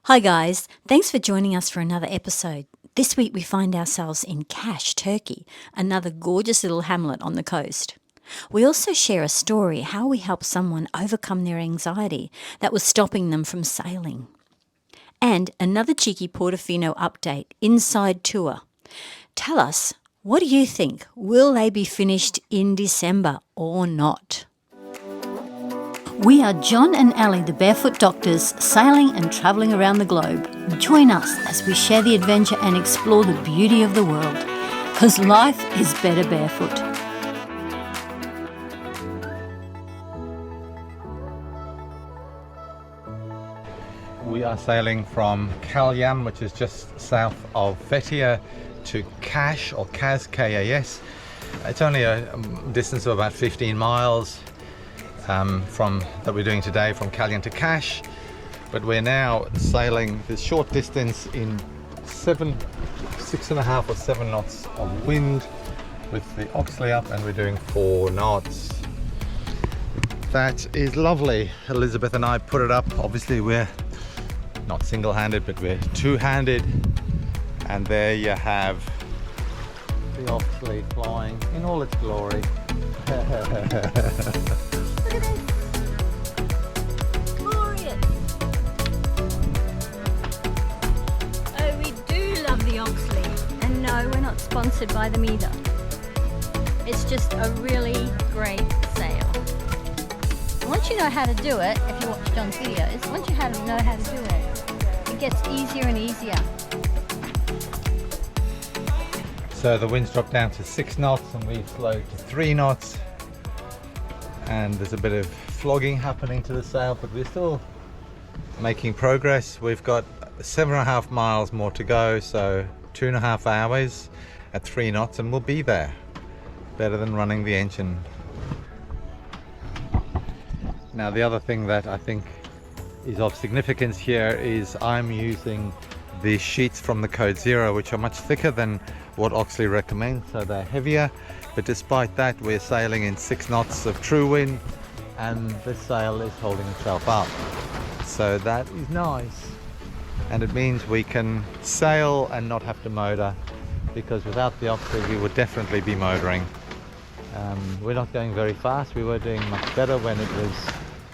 Hi guys, thanks for joining us for another episode. This week we find ourselves in Kaş, Turkey, another gorgeous little hamlet on the coast. We also share a story how we help someone overcome their anxiety that was stopping them from sailing. And another cheeky Portofino update, inside tour. Tell us, what do you think? Will they be finished in December or not? We are John and Ali, the Barefoot doctors, sailing and travelling around the globe. Join us as we share the adventure and explore the beauty of the world. Because life is better barefoot. We are sailing from Kalkan, which is just south of Fethiye, to Kaş, or Kaz, K-A-S. It's only a distance of about 15 miles. That we're doing today from Kalkan to Kaş, but we're now sailing this short distance in 6.5 or 7 knots of wind with the Oxley up, and we're doing 4 knots. That is lovely. Elizabeth and I put it up. Obviously we're not single-handed, but we're two-handed, and there you have the Oxley flying in all its glory. Look at this. Glorious. Oh, we do love the Oxley. And no, we're not sponsored by them either. It's just a really great sail. Once you know how to do it, if you watch John's videos, once you know how to do it, it gets easier and easier. So the wind's dropped down to 6 knots and we've slowed to 3 knots. And there's a bit of flogging happening to the sail, but we're still making progress. We've got 7.5 miles more to go, so 2.5 hours at 3 knots, and we'll be there. Better than running the engine. Now the other thing that I think is of significance here is I'm using the sheets from the Code Zero, which are much thicker than what Oxley recommends, so they're heavier. But despite that, we're sailing in 6 knots of true wind, and the sail is holding itself up. So that is nice. And it means we can sail and not have to motor, because without the Oxley we would definitely be motoring. We're not going very fast. We were doing much better when it was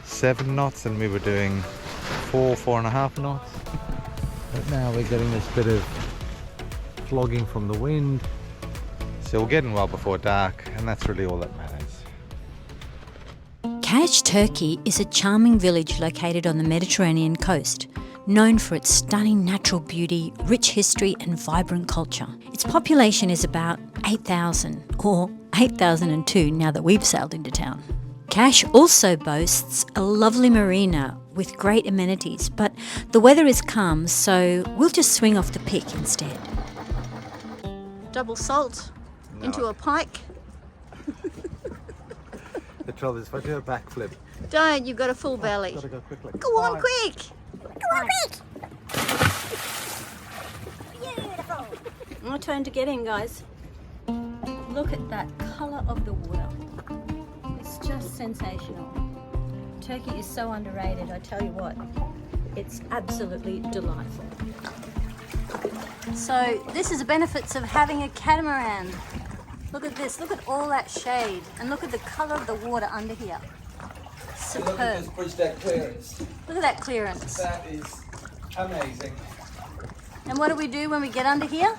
7 knots and we were doing 4.5 knots. But now we're getting this bit of flogging from the wind. So we're getting well before dark, and that's really all that matters. Kaş, Turkey is a charming village located on the Mediterranean coast, known for its stunning natural beauty, rich history and vibrant culture. Its population is about 8,000, or 8,002 now that we've sailed into town. Kaş also boasts a lovely marina with great amenities, but the weather is calm, so we'll just swing off the pick instead. Double salt. No. Into a pike. The trouble is if I do a backflip. Don't, you've got a full belly. Gotta go quickly. Go on, quick! Go on, quick! Beautiful! My turn to get in, guys. Look at that colour of the water. It's just sensational. Turkey is so underrated, I tell you what. It's absolutely delightful. So this is the benefits of having a catamaran. Look at this, look at all that shade, and look at the colour of the water under here. Superb. Look at this bridge deck clearance. Look at that clearance. That is amazing. And what do we do when we get under here?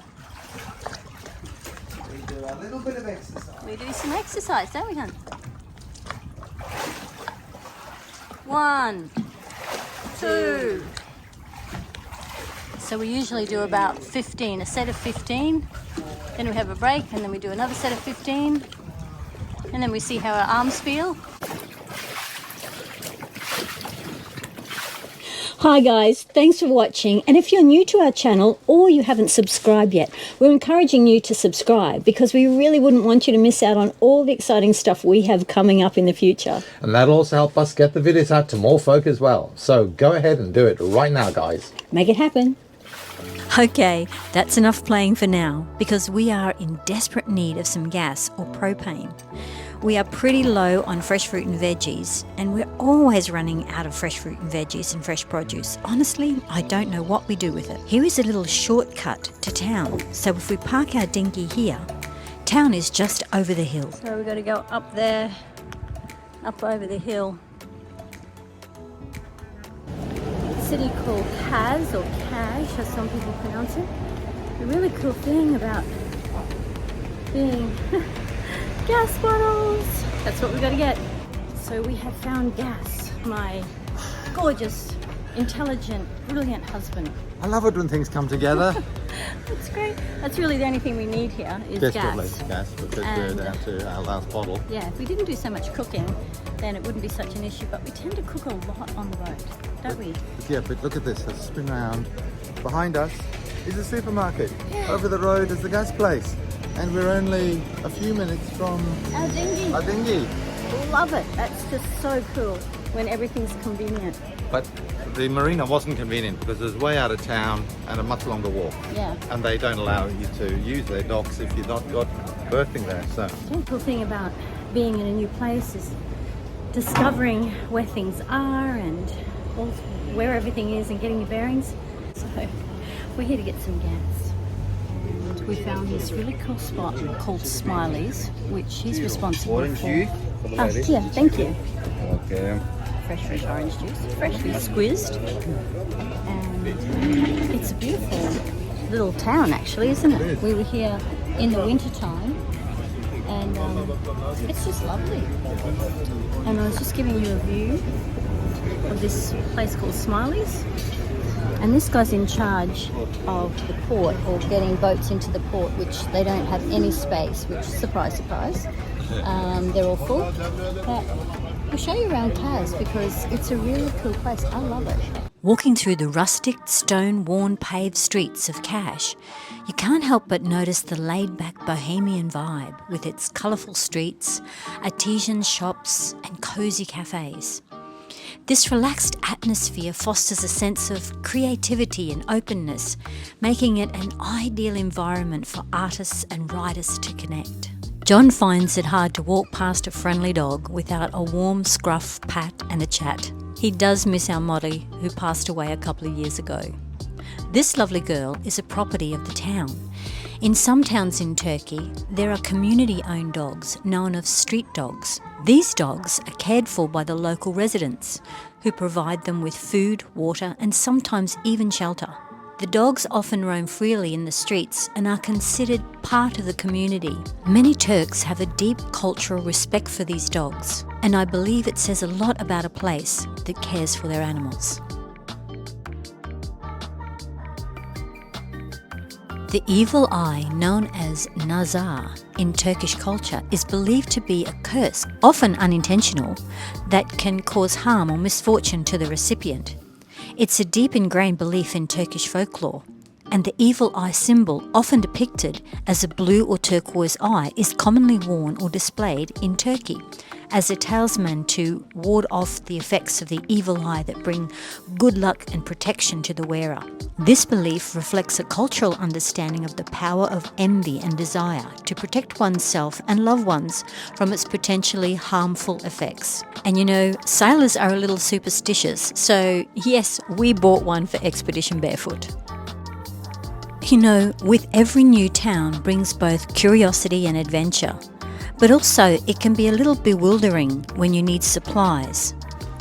We do a little bit of exercise. We do some exercise, don't we, hon? 1, 2. So we usually do about 15, a set of 15. Then we have a break, and then we do another set of 15. And then we see how our arms feel. Hi guys, thanks for watching, and if you're new to our channel or you haven't subscribed yet, we're encouraging you to subscribe because we really wouldn't want you to miss out on all the exciting stuff we have coming up in the future. And that'll also help us get the videos out to more folk as well. So go ahead and do it right now, guys. Make it happen. Okay, that's enough playing for now because we are in desperate need of some gas or propane. We are pretty low on fresh fruit and veggies, and we're always running out of fresh fruit and veggies and fresh produce. Honestly, I don't know what we do with it. Here is a little shortcut to town. So if we park our dinghy here, town is just over the hill. So we've got to go up there, up over the hill. City called Kaz, or Cash, as some people pronounce it. The really cool thing about being gas bottles. That's what we got to get. So we have found gas. My gorgeous, intelligent, brilliant husband. I love it when things come together. That's great. That's really the only thing we need here is Desperately, gas. because And- we're down to our last bottle. Yeah, if we didn't do so much cooking, then it wouldn't be such an issue. But we tend to cook a lot on the road, don't we? Yeah, but look at this. Let's spin around. Behind us is a supermarket. Over the road is the gas place. And we're only a few minutes from Our dinghy. our dinghy. Love it. That's just so cool when everything's convenient. But the marina wasn't convenient because it was way out of town and a much longer walk. Yeah. And they don't allow you to use their docks if you've not got berthing there. So The cool thing about being in a new place is discovering where things are and where everything is and getting your bearings. So we're here to get some gas. And we found this really cool spot called Smiley's, which he's responsible orange for. juice for the lady. Yeah, thank you. Okay. Fresh orange juice, freshly squeezed. And it's a beautiful little town actually, isn't it? It is. We were here in the winter time and it's just lovely. And I was just giving you a view of this place called Smiley's. And this guy's in charge of the port, or getting boats into the port, which they don't have any space, which, surprise, surprise, they're all full. But I'll show you around Kaz because it's a really cool place. I love it. Walking through the rustic, stone-worn paved streets of Cash, you can't help but notice the laid-back Bohemian vibe with its colourful streets, artisan shops and cosy cafes. This relaxed atmosphere fosters a sense of creativity and openness, making it an ideal environment for artists and writers to connect. John finds it hard to walk past a friendly dog without a warm scruff, pat and a chat. He does miss our Molly, who passed away a couple of years ago. This lovely girl is a property of the town. In some towns in Turkey, there are community-owned dogs known as street dogs. These dogs are cared for by the local residents, who provide them with food, water and sometimes even shelter. The dogs often roam freely in the streets and are considered part of the community. Many Turks have a deep cultural respect for these dogs, and I believe it says a lot about a place that cares for their animals. The evil eye, known as nazar in Turkish culture, is believed to be a curse, often unintentional, that can cause harm or misfortune to the recipient. It's a deep ingrained belief in Turkish folklore, and the evil eye symbol, often depicted as a blue or turquoise eye, is commonly worn or displayed in Turkey as a talisman to ward off the effects of the evil eye that bring good luck and protection to the wearer. This belief reflects a cultural understanding of the power of envy and desire to protect oneself and loved ones from its potentially harmful effects. And you know, sailors are a little superstitious, so yes, we bought one for Expedition Barefoot. You know, with every new town brings both curiosity and adventure, but also it can be a little bewildering when you need supplies,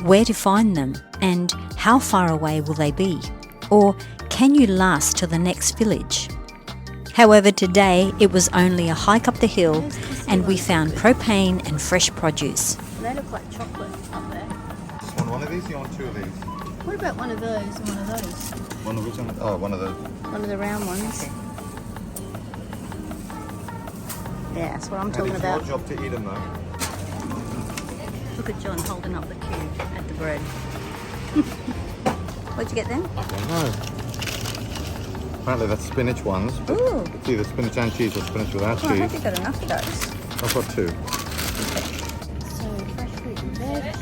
where to find them, and how far away will they be? Or can you last to the next village? However, today it was only a hike up the hill and we found propane and fresh produce. They look like chocolate up there. You want one of these? You want two of these? What about one of those and one of those? One of which one? Oh, one of the. One of the round ones. Yeah, that's what I'm talking about. It's your job to eat them though. Look at John holding up the cube at the bread. What'd you get then? I don't know. Apparently that's spinach ones. But Ooh. it's either spinach and cheese or spinach without Oh, I hope cheese. you got enough of those. I've got two. So fresh fruit and veg.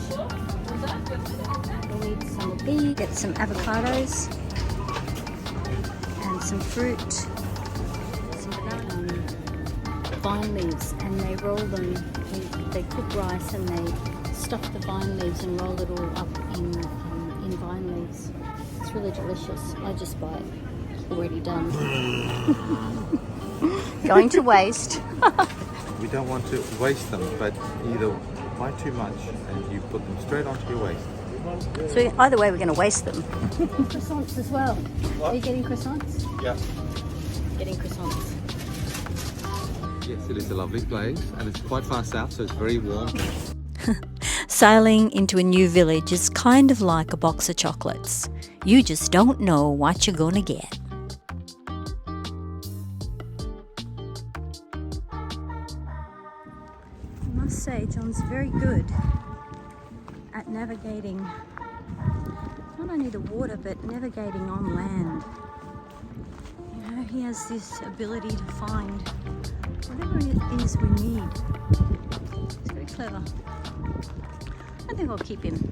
We'll need some beef. Get some avocados. And some fruit. Some banana. vine leaves and they roll them, they cook rice and they stuff the vine leaves and roll it all up in vine leaves. It's really delicious. I just buy it already done. Going to waste. We don't want to waste them, but either buy too much and you put them straight onto your waste. So either way, we're going to waste them. Croissants as well. What? Are you getting croissants? Yeah. Getting croissants. Yes, it is a lovely place and it's quite far south, so it's very warm. Sailing into a new village is kind of like a box of chocolates. You just don't know what you're going to get. I must say, John's very good at navigating not only the water but navigating on land. You know, he has this ability to find whatever it is we need. He's very clever. I think I'll keep him.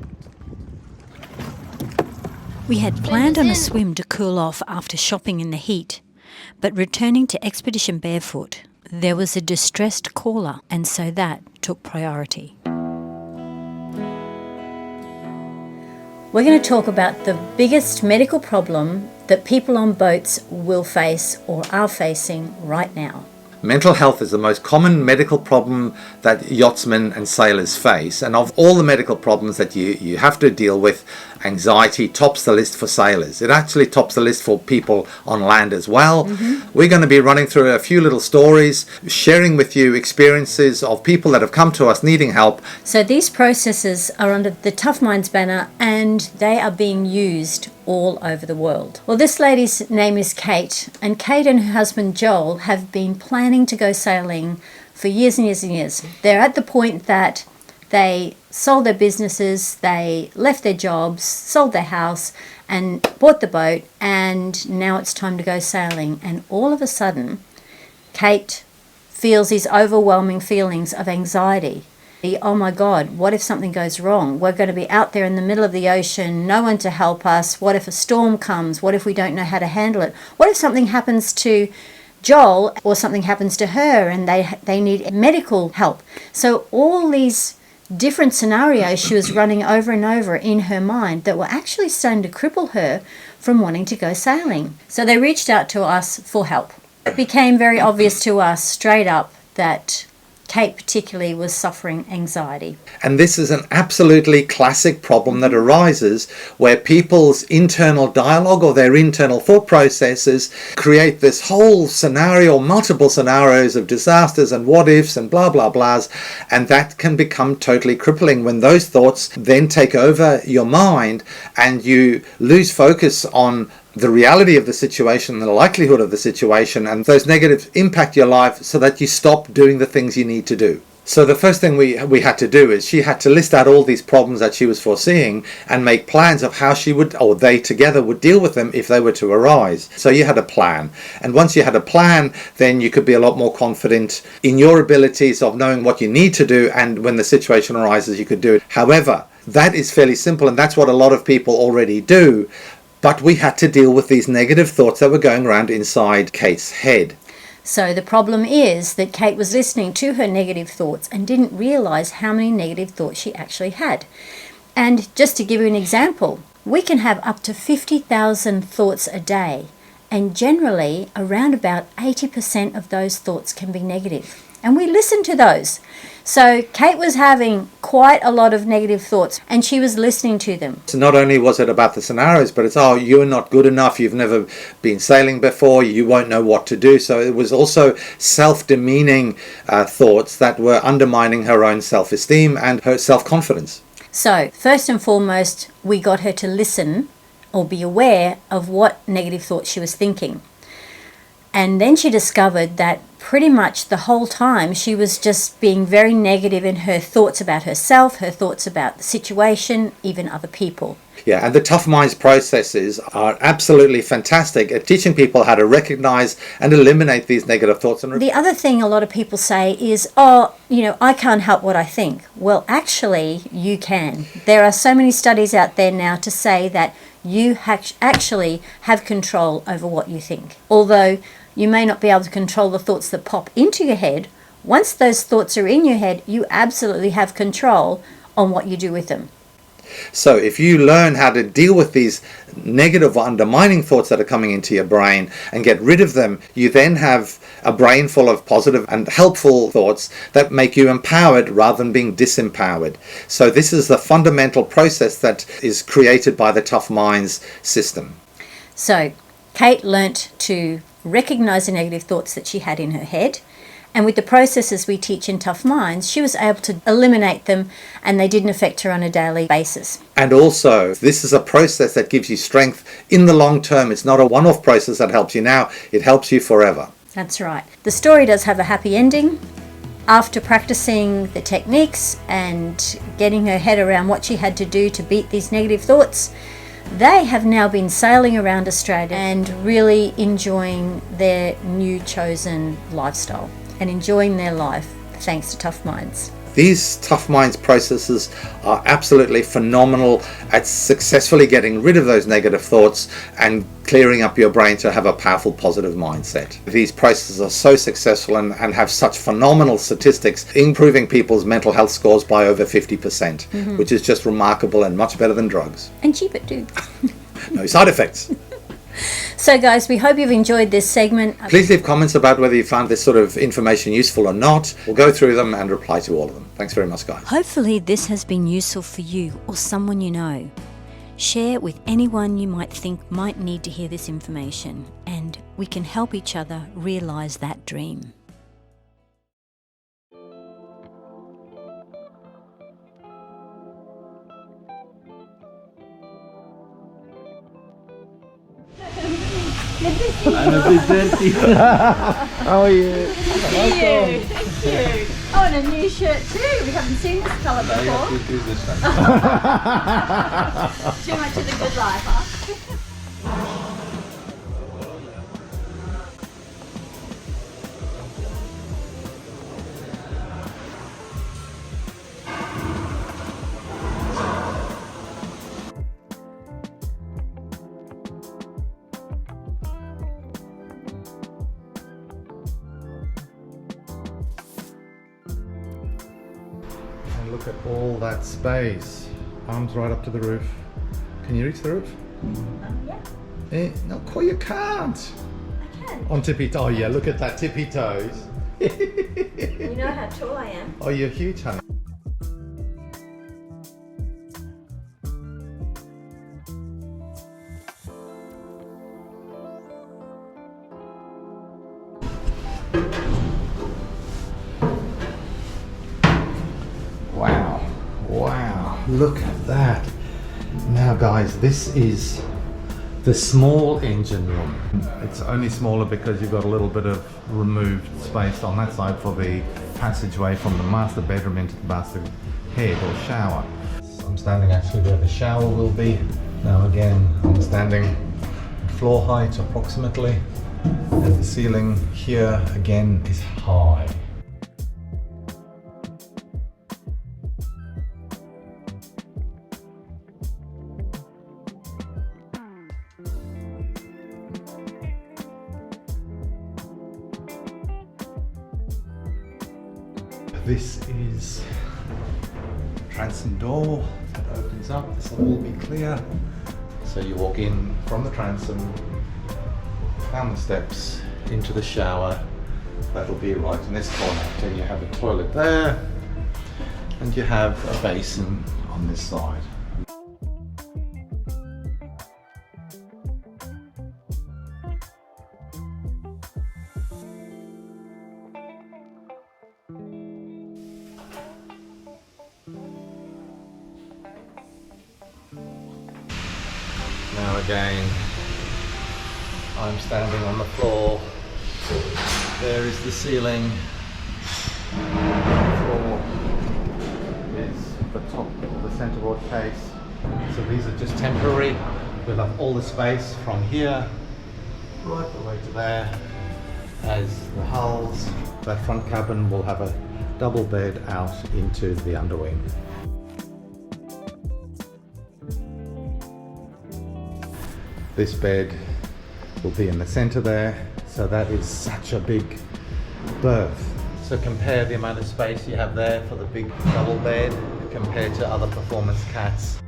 We had planned on a swim to cool off after shopping in the heat, but returning to Expedition Barefoot, there was a distressed caller, and so that took priority. We're going to talk about the biggest medical problem that people on boats will face or are facing right now. Mental health is the most common medical problem that yachtsmen and sailors face, and of all the medical problems that you have to deal with, anxiety tops the list for sailors. It actually tops the list for people on land as well. We're going to be running through a few little stories, sharing with you experiences of people that have come to us needing help. So these processes are under the TUFMINDS banner and they are being used all over the world. Well, this lady's name is Kate, and Kate and her husband Joel have been planning to go sailing for years and years and years. They're at the point that they sold their businesses, they left their jobs, sold their house and bought the boat, and now it's time to go sailing. And all of a sudden, Kate feels these overwhelming feelings of anxiety. Oh my God, what if something goes wrong? We're going to be out there in the middle of the ocean, no one to help us. What if a storm comes? What if we don't know how to handle it? What if something happens to Joel or something happens to her and they need medical help? So all these different scenarios she was running over and over in her mind that were actually starting to cripple her from wanting to go sailing. So they reached out to us for help. It became very obvious to us straight up that Kate particularly was suffering anxiety. And this is an absolutely classic problem that arises where people's internal dialogue or their internal thought processes create this whole scenario, multiple scenarios of disasters and what ifs and blah blah blahs, and that can become totally crippling when those thoughts then take over your mind and you lose focus on the reality of the situation, the likelihood of the situation, and those negatives impact your life so that you stop doing the things you need to do. So the first thing we had to do is she had to list out all these problems that she was foreseeing and make plans of how she would, or they together would deal with them if they were to arise. So you had a plan. And once you had a plan, then you could be a lot more confident in your abilities of knowing what you need to do, and when the situation arises, you could do it. However, that is fairly simple, and that's what a lot of people already do. But we had to deal with these negative thoughts that were going around inside Kate's head. So the problem is that Kate was listening to her negative thoughts and didn't realise how many negative thoughts she actually had. And just to give you an example, we can have up to 50,000 thoughts a day, and generally around about 80% of those thoughts can be negative. And we listen to those. So Kate was having quite a lot of negative thoughts and she was listening to them. So not only was it about the scenarios, but it's, oh, you're not good enough, you've never been sailing before, you won't know what to do. So it was also self-demeaning thoughts that were undermining her own self-esteem and her self-confidence. So first and foremost, we got her to listen or be aware of what negative thoughts she was thinking. And then she discovered that pretty much the whole time she was just being very negative in her thoughts about herself, her thoughts about the situation, even other people. Yeah, and the TUFMINDS processes are absolutely fantastic at teaching people how to recognize and eliminate these negative thoughts. The other thing a lot of people say is, oh, I can't help what I think. Well, actually, you can. There are so many studies out there now to say that you actually have control over what you think. Although you may not be able to control the thoughts that pop into your head, Once those thoughts are in your head, you absolutely have control on what you do with them. So if you learn how to deal with these negative or undermining thoughts that are coming into your brain and get rid of them, you then have a brain full of positive and helpful thoughts that make you empowered rather than being disempowered. So this is the fundamental process that is created by the Tough Minds system. So Kate learnt to recognize the negative thoughts that she had in her head. And with the processes we teach in Tough Minds, she was able to eliminate them and they didn't affect her on a daily basis. And also, this is a process that gives you strength in the long term. It's not a one-off process that helps you now, it helps you forever. That's right. The story does have a happy ending. After practicing the techniques and getting her head around what she had to do to beat these negative thoughts, they have now been sailing around Australia and really enjoying their new chosen lifestyle and enjoying their life thanks to Tough Minds. These Tough Minds processes are absolutely phenomenal at successfully getting rid of those negative thoughts and clearing up your brain to have a powerful positive mindset. These processes are so successful and have such phenomenal statistics, improving people's mental health scores by over 50%, which is just remarkable and much better than drugs. And cheaper too. No side effects. So guys, we hope you've enjoyed this segment. Please leave comments about whether you found this sort of information useful or not. We'll go through them and reply to all of them. Thanks very much, guys. Hopefully this has been useful for you or someone you know. Share with anyone you might think might need to hear this information, and we can help each other realize that dream. I'm a bit dirty. How are you? Cute. Oh, and a new shirt too. We haven't seen this colour before. Too much of the good life, huh? And look at all that space. Arms right up to the roof. Can you reach the roof? Yeah, No, you can't. I can. On tippy toes. Oh yeah, look at that tippy toes. You know how tall I am. Oh, you're huge, honey. Wow, wow, look at that. Now guys, this is the small engine room. It's only smaller because you've got a little bit of removed space on that side for the passageway from the master bedroom into the master head or shower. I'm standing actually where the shower will be. Now again, I'm standing at floor height approximately, and the ceiling here again is high. This is a transom door that opens up. This will all be clear. So you walk in from the transom, down the steps, into the shower. That'll be right in this corner. Then you have a toilet there, and you have a basin on this side. Now again, I'm standing on the floor. There is the ceiling. The floor is the top of the centerboard case. So these are just temporary. We'll have all the space from here right the way to there as the hulls. That front cabin will have a double bed out into the underwing. This bed will be in the center there, so that is such a big berth. So compare the amount of space you have there for the big double bed compared to other performance cats.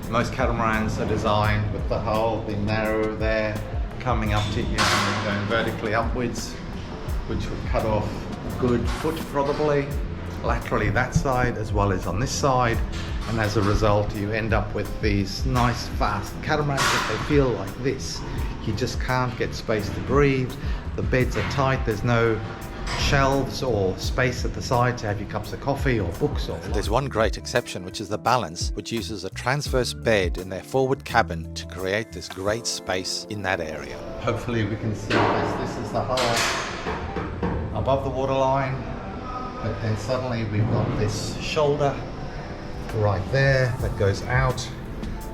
Most catamarans are designed with the hull being narrow there, coming up to here and going vertically upwards, which would cut off a good foot probably, laterally that side as well as on this side. And as a result, you end up with these nice fast catamarans that they feel like this. You just can't get space to breathe. The beds are tight, there's no shelves or space at the side to have your cups of coffee or books. And there's one great exception, which is the Balance, which uses a transverse bed in their forward cabin to create this great space in that area. Hopefully we can see this. This is the hull above the waterline, but then suddenly we've got this shoulder right there that goes out,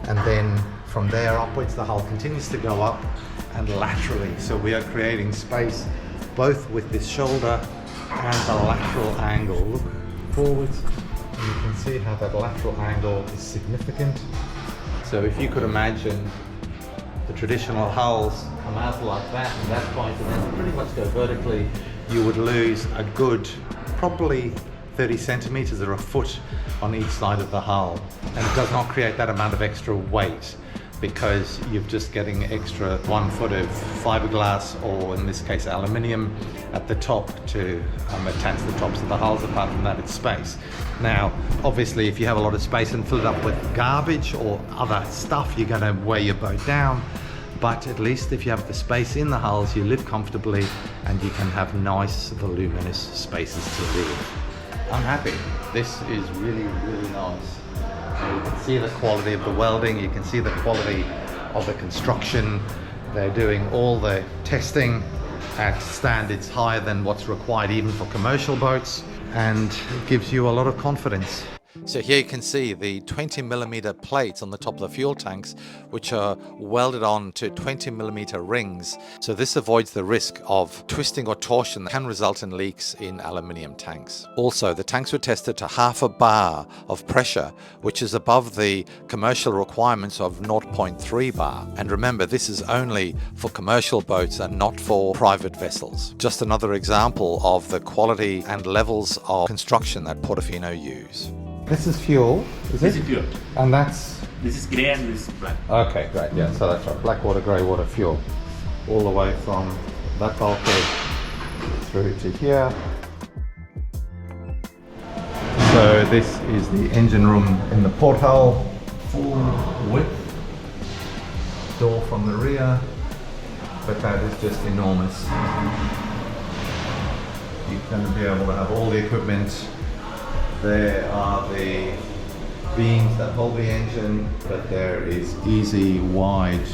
and then from there upwards the hull continues to go up and laterally. So we are creating space both with this shoulder and the lateral angle. Look forwards and you can see how that lateral angle is significant. So if you could imagine the traditional hulls come out like that and that point and then pretty much go vertically, you would lose a good probably 30 centimeters or a foot on each side of the hull, and it does not create that amount of extra weight because you're just getting extra 1 foot of fiberglass, or in this case aluminium, at the top to attach the tops of the hulls. Apart from that, it's space. Now obviously if you have a lot of space and fill it up with garbage or other stuff, you're going to weigh your boat down. But at least if you have the space in the hulls, you live comfortably and you can have nice voluminous spaces to live. I'm happy. This is really, really nice. You can see the quality of the welding, you can see the quality of the construction. They're doing all the testing at standards higher than what's required even for commercial boats, and it gives you a lot of confidence. So here you can see the 20mm plates on the top of the fuel tanks, which are welded on to 20mm rings. So this avoids the risk of twisting or torsion that can result in leaks in aluminium tanks. Also, the tanks were tested to 0.5 bar of pressure, which is above the commercial requirements of 0.3 bar. And remember, this is only for commercial boats and not for private vessels. Just another example of the quality and levels of construction that Portofino use. This is fuel, is it? This is fuel. And that's... This is grey and this is black. Okay, great, yeah, so that's right. Black water, grey water fuel. All the way from that bulkhead through to here. So this is the engine room in the porthole. Full width. Door from the rear. But that is just enormous. You're going to be able to have all the equipment. There are the beams that hold the engine, but there is easy, wide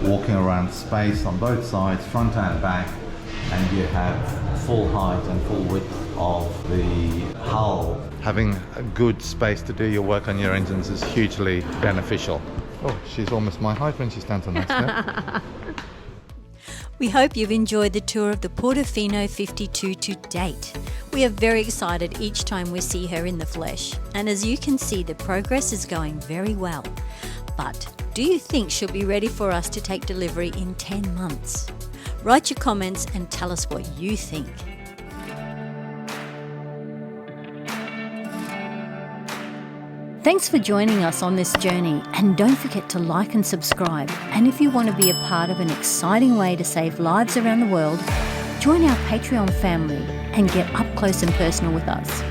walking around space on both sides, front and back, and you have full height and full width of the hull. Having a good space to do your work on your engines is hugely beneficial. Oh, she's almost my height when she stands on that step. We hope you've enjoyed the tour of the Portofino 52 to date. We are very excited each time we see her in the flesh, and as you can see, the progress is going very well. But do you think she'll be ready for us to take delivery in 10 months? Write your comments and tell us what you think. Thanks for joining us on this journey, and don't forget to like and subscribe. And if you want to be a part of an exciting way to save lives around the world, join our Patreon family and get up close and personal with us.